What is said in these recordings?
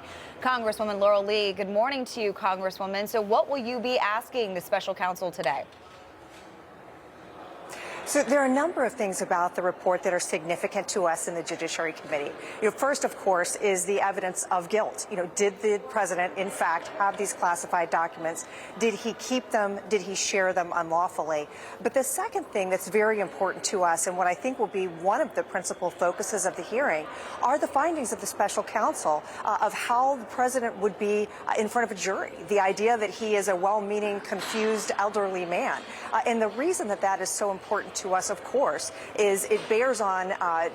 Committee. Congresswoman Laurel, good morning to you, Congresswoman. So what will you be asking the special counsel today? So there are a number of things about the report that are significant to us in the Judiciary Committee. First, of course, is the evidence of guilt. Did the president, in fact, have these classified documents? Did he keep them? Did he share them unlawfully? But the second thing that's very important to us, and what I think will be one of the principal focuses of the hearing, are the findings of the special counsel of how the president would be in front of a jury. The idea that he is a well-meaning, confused, elderly man. And the reason that that is so important to us, of course, is it bears on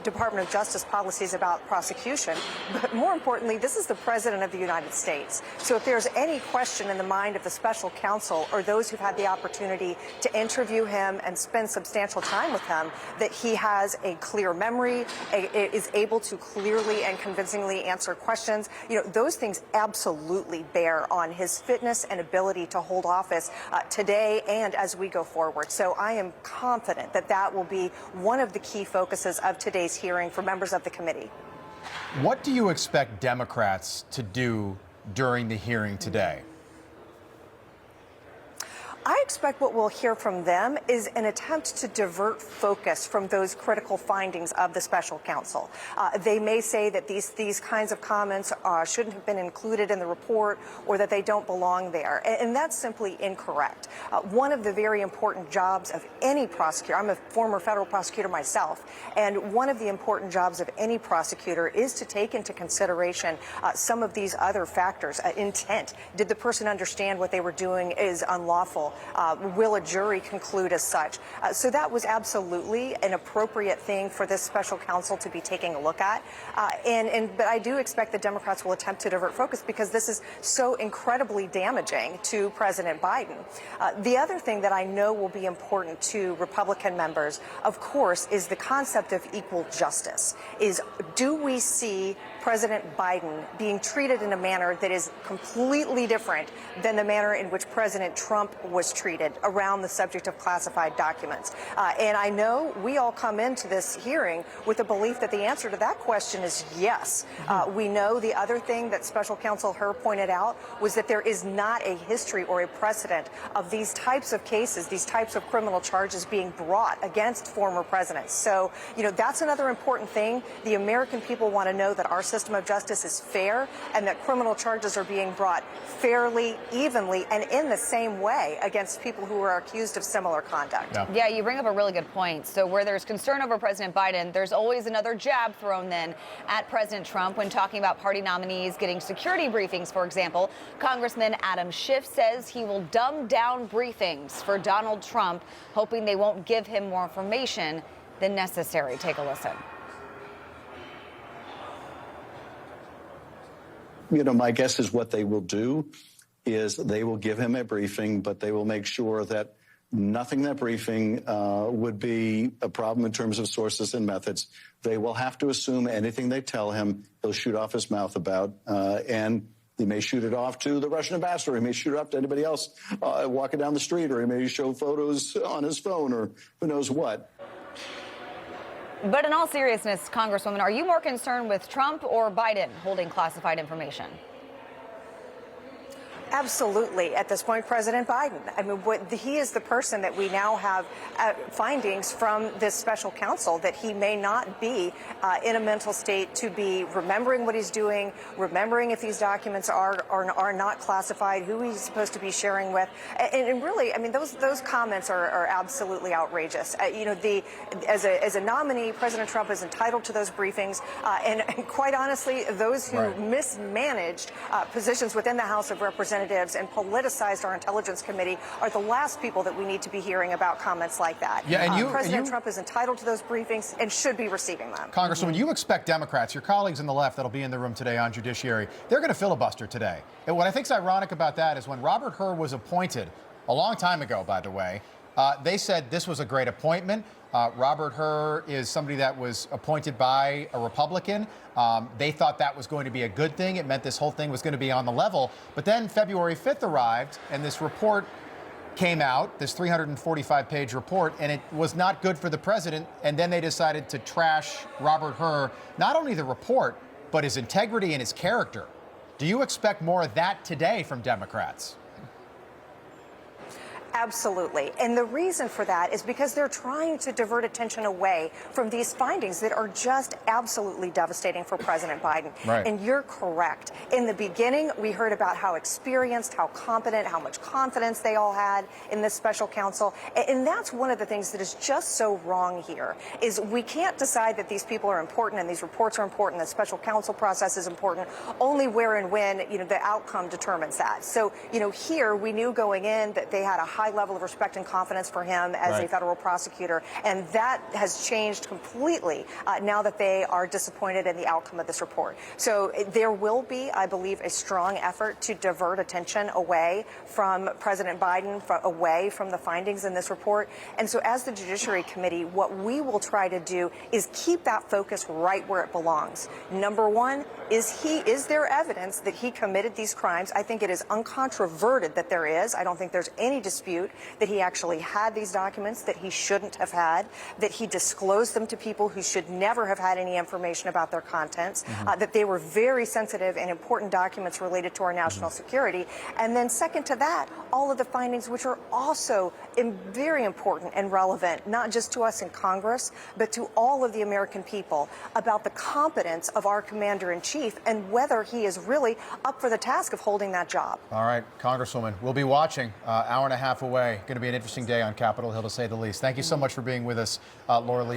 Department of Justice policies about prosecution. But more importantly, this is the President of the United States. So if there's any question in the mind of the special counsel or those who've had the opportunity to interview him and spend substantial time with him, that he has a clear memory, is able to clearly and convincingly answer questions, those things absolutely bear on his fitness and ability to hold office today and as we go forward. So I am confident that that will be one of the key focuses of today's hearing for members of the committee. What do you expect Democrats to do during the hearing today? I expect what we'll hear from them is an attempt to divert focus from those critical findings of the special counsel. They may say that these kinds of comments shouldn't have been included in the report or that they don't belong there. And that's simply incorrect. One of the very important jobs of any prosecutor, I'm a former federal prosecutor myself, and one of the important jobs of any prosecutor is to take into consideration some of these other factors. Intent. Did the person understand what they were doing is unlawful? Will a jury conclude as such? So that was absolutely an appropriate thing for this special counsel to be taking a look at. But I do expect the Democrats will attempt to divert focus because this is so incredibly damaging to President Biden. The other thing that I know will be important to Republican members, of course, is the concept of equal justice. Do we see President Biden being treated in a manner that is completely different than the manner in which President Trump was treated around the subject of classified documents? And I know we all come into this hearing with the belief that the answer to that question is yes. We know the other thing that Special Counsel Hur pointed out was that there is not a history or a precedent of these types of cases, these types of criminal charges being brought against former presidents. So, that's another important thing. The American people want to know that our system of justice is fair and that criminal charges are being brought fairly, evenly, and in the same way against people who are accused of similar conduct. Yeah, you bring up a really good point. So where there's concern over President Biden, there's always another jab thrown then at President Trump when talking about party nominees getting security briefings, for example. Congressman Adam Schiff says he will dumb down briefings for Donald Trump, hoping they won't give him more information than necessary. Take a listen. My guess is what they will do is they will give him a briefing, but they will make sure that nothing in that briefing would be a problem in terms of sources and methods. They will have to assume anything they tell him, he'll shoot off his mouth about, and he may shoot it off to the Russian ambassador. He may shoot it up to anybody else walking down the street, or he may show photos on his phone, or who knows what. But in all seriousness, Congresswoman, are you more concerned with Trump or Biden holding classified information? Absolutely. At this point, President Biden. I mean, he is the person that we now have findings from this special counsel that he may not be in a mental state to be remembering what he's doing, remembering if these documents are not classified, who he's supposed to be sharing with. And really, I mean, those comments are absolutely outrageous. As a nominee, President Trump is entitled to those briefings. And quite honestly, those who mismanaged positions within the House of Representatives and politicized our Intelligence Committee are the last people that we need to be hearing about comments like that. Yeah, and President Trump is entitled to those briefings and should be receiving them. Congresswoman, you expect Democrats, your colleagues on the left that'll be in the room today on Judiciary, they're going to filibuster today. And what I think is ironic about that is when Robert Hur was appointed, a long time ago, by the way, they said this was a great appointment. Robert Hur is somebody that was appointed by a Republican. They thought that was going to be a good thing. It meant this whole thing was going to be on the level. But then February 5th arrived, and this report came out, this 345-page report, and it was not good for the president. And then they decided to trash Robert Hur, not only the report, but his integrity and his character. Do you expect more of that today from Democrats? Absolutely. And the reason for that is because they're trying to divert attention away from these findings that are just absolutely devastating for President Biden. Right. And you're correct. In the beginning, we heard about how experienced, how competent, how much confidence they all had in this special counsel. And that's one of the things that is just so wrong here, is we can't decide that these people are important and these reports are important, the special counsel process is important, only where and when, the outcome determines that. So, here we knew going in that they had a high level of respect and confidence for him as a federal prosecutor, and that has changed completely now that they are disappointed in the outcome of this report. So there will be, I believe, a strong effort to divert attention away from President Biden, away from the findings in this report. And so as the Judiciary Committee, what we will try to do is keep that focus right where it belongs. Number one, is there evidence that he committed these crimes? I think it is uncontroverted that there is. I don't think there's any dispute that he actually had these documents that he shouldn't have had, that he disclosed them to people who should never have had any information about their contents, that they were very sensitive and important documents related to our national security. And then second to that, all of the findings which are also very important and relevant, not just to us in Congress, but to all of the American people, about the competence of our commander-in-chief and whether he is really up for the task of holding that job. All right, Congresswoman, we'll be watching. Hour and a half away. Going to be an interesting day on Capitol Hill, to say the least. Thank you so much for being with us, Laurel.